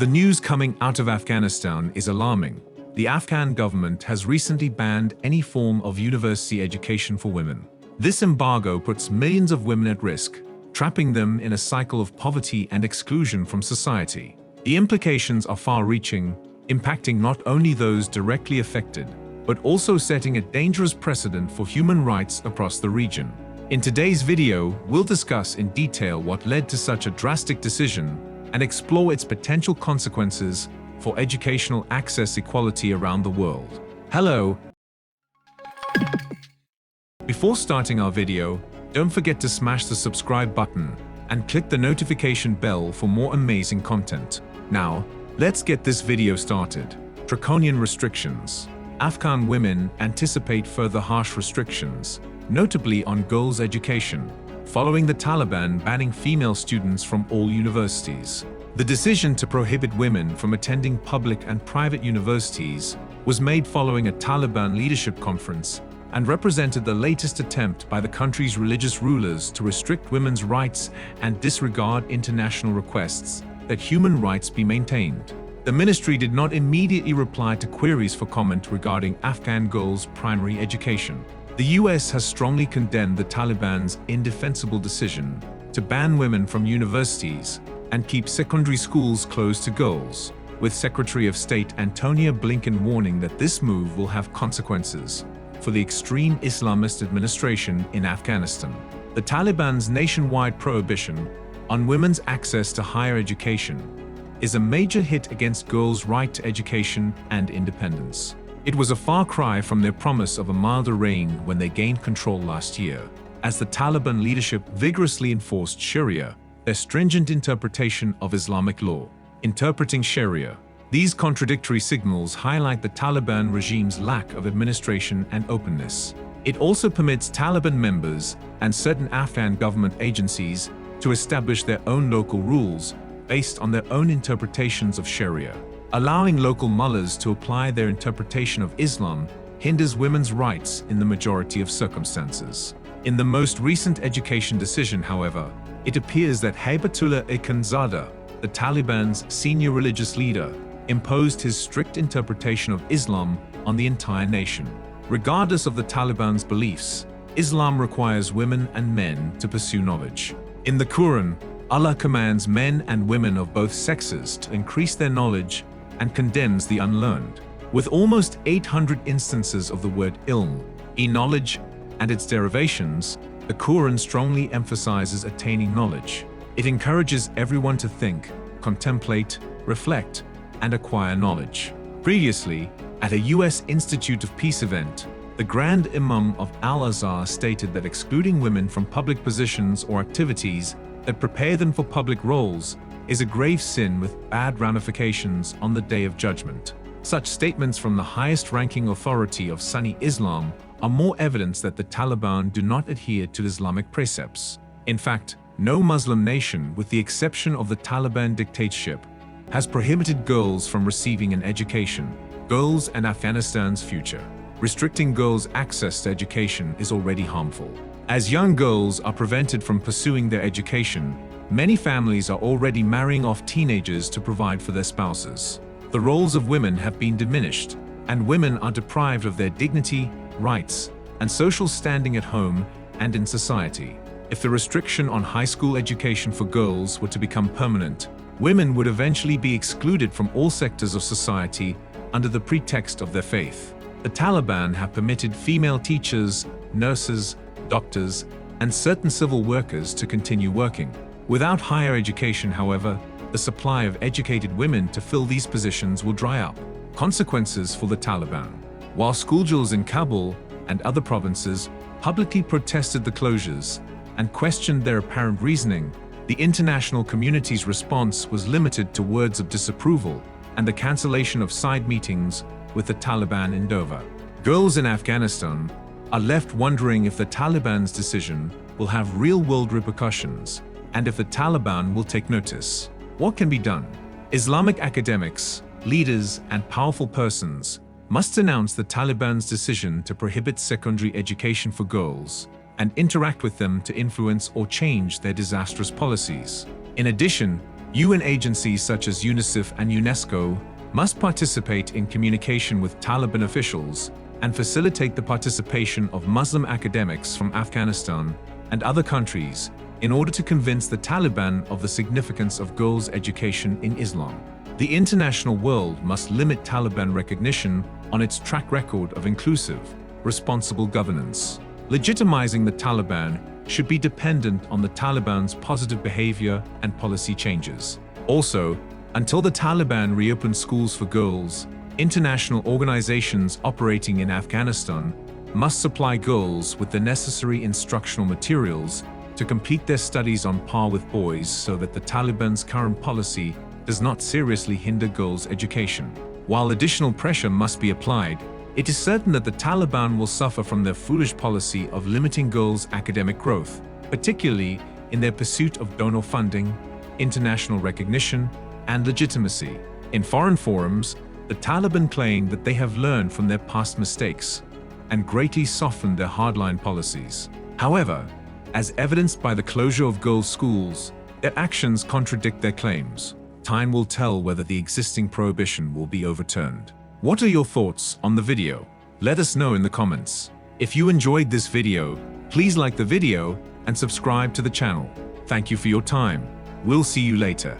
The news coming out of Afghanistan is alarming. The Afghan government has recently banned any form of university education for women. This embargo puts millions of women at risk, trapping them in a cycle of poverty and exclusion from society. The implications are far-reaching, impacting not only those directly affected, but also setting a dangerous precedent for human rights across the region. In today's video, we'll discuss in detail what led to such a drastic decision and explore its potential consequences for educational access equality around the world. Hello! Before starting our video, don't forget to smash the subscribe button and click the notification bell for more amazing content. Now, let's get this video started. Draconian restrictions. Afghan women anticipate further harsh restrictions, notably on girls' education, following the Taliban banning female students from all universities. The decision to prohibit women from attending public and private universities was made following a Taliban leadership conference and represented the latest attempt by the country's religious rulers to restrict women's rights and disregard international requests that human rights be maintained. The ministry did not immediately reply to queries for comment regarding Afghan girls' primary education. The US has strongly condemned the Taliban's indefensible decision to ban women from universities and keep secondary schools closed to girls, with Secretary of State Antonia Blinken warning that this move will have consequences for the extreme Islamist administration in Afghanistan. The Taliban's nationwide prohibition on women's access to higher education is a major hit against girls' right to education and independence. It was a far cry from their promise of a milder reign when they gained control last year, as the Taliban leadership vigorously enforced Sharia, their stringent interpretation of Islamic law. Interpreting Sharia. These contradictory signals highlight the Taliban regime's lack of administration and openness. It also permits Taliban members and certain Afghan government agencies to establish their own local rules based on their own interpretations of Sharia. Allowing local mullahs to apply their interpretation of Islam hinders women's rights in the majority of circumstances. In the most recent education decision, however, it appears that Haybatullah Akhundzada, the Taliban's senior religious leader, imposed his strict interpretation of Islam on the entire nation. Regardless of the Taliban's beliefs, Islam requires women and men to pursue knowledge. In the Quran, Allah commands men and women of both sexes to increase their knowledge and condemns the unlearned. With almost 800 instances of the word ilm, knowledge, and its derivations, the Quran strongly emphasizes attaining knowledge. It encourages everyone to think, contemplate, reflect, and acquire knowledge. Previously, at a US Institute of Peace event, the Grand Imam of Al-Azhar stated that excluding women from public positions or activities that prepare them for public roles is a grave sin with bad ramifications on the Day of Judgment. Such statements from the highest-ranking authority of Sunni Islam are more evidence that the Taliban do not adhere to Islamic precepts. In fact, no Muslim nation, with the exception of the Taliban dictatorship, has prohibited girls from receiving an education. Girls and Afghanistan's future. Restricting girls' access to education is already harmful. As young girls are prevented from pursuing their education, many families are already marrying off teenagers to provide for their spouses. The roles of women have been diminished, and women are deprived of their dignity, rights, and social standing at home and in society. If the restriction on high school education for girls were to become permanent, women would eventually be excluded from all sectors of society under the pretext of their faith. The Taliban have permitted female teachers, nurses, doctors, and certain civil workers to continue working. Without higher education, however, the supply of educated women to fill these positions will dry up. Consequences for the Taliban. While schoolgirls in Kabul and other provinces publicly protested the closures and questioned their apparent reasoning, the international community's response was limited to words of disapproval and the cancellation of side meetings with the Taliban in Dover. Girls in Afghanistan are left wondering if the Taliban's decision will have real-world repercussions and if the Taliban will take notice. What can be done? Islamic academics, leaders, and powerful persons must denounce the Taliban's decision to prohibit secondary education for girls and interact with them to influence or change their disastrous policies. In addition, UN agencies such as UNICEF and UNESCO must participate in communication with Taliban officials and facilitate the participation of Muslim academics from Afghanistan and other countries in order to convince the Taliban of the significance of girls' education in Islam. The international world must limit Taliban recognition on its track record of inclusive, responsible governance. Legitimizing the Taliban should be dependent on the Taliban's positive behavior and policy changes. Also, until the Taliban reopen schools for girls, international organizations operating in Afghanistan must supply girls with the necessary instructional materials to complete their studies on par with boys so that the Taliban's current policy does not seriously hinder girls' education. While additional pressure must be applied, it is certain that the Taliban will suffer from their foolish policy of limiting girls' academic growth, particularly in their pursuit of donor funding, international recognition, and legitimacy. In foreign forums, the Taliban claim that they have learned from their past mistakes and greatly softened their hardline policies. However, as evidenced by the closure of girls' schools, their actions contradict their claims. Time will tell whether the existing prohibition will be overturned. What are your thoughts on the video? Let us know in the comments. If you enjoyed this video, please like the video and subscribe to the channel. Thank you for your time. We'll see you later.